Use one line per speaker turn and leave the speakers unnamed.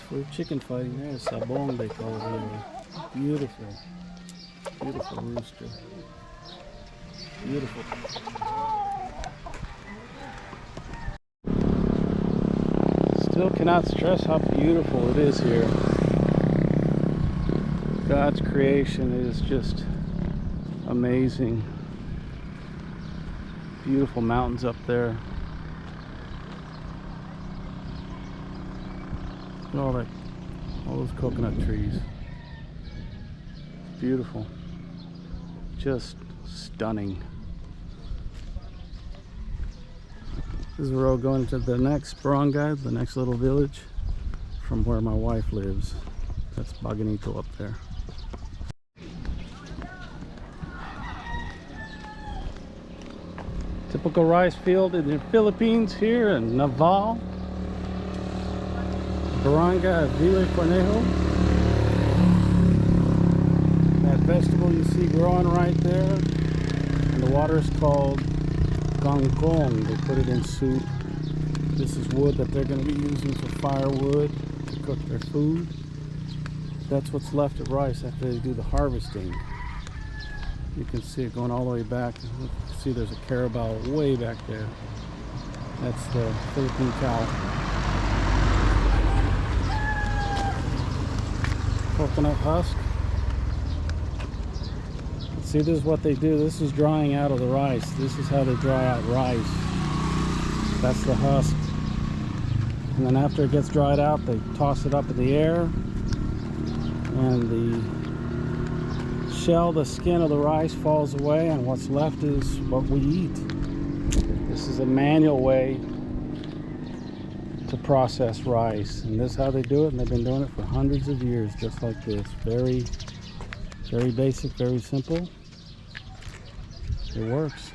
for chicken fighting there. Sabong they call it here. Beautiful, beautiful rooster. Beautiful. Still cannot stress how beautiful it is here. God's creation is just amazing. Beautiful mountains up there. Look at all those coconut trees. Beautiful. Just stunning. This is the road going to the next barangay, the next little village from where my wife lives. That's Baganito up there. Typical rice field in the Philippines here in Naval. Barangay Villa Cornejo. That vegetable you see growing right there, and the water is called gongong. They put it in soup. This is wood that they're going to be using for firewood to cook their food. That's what's left of rice after they do the harvesting. You can see it going all the way back. You can see there's a carabao way back there. That's the Philippine cow. Coconut husk. See, this is what they do. This is drying out of the rice. This is how they dry out rice. That's the husk. And then after it gets dried out, they toss it up in the air. And the shell, the skin of the rice falls away, and what's left is what we eat. This is a manual way to process rice. And this is how they do it, and they've been doing it for hundreds of years, just like this. Very, very basic, very simple. It works.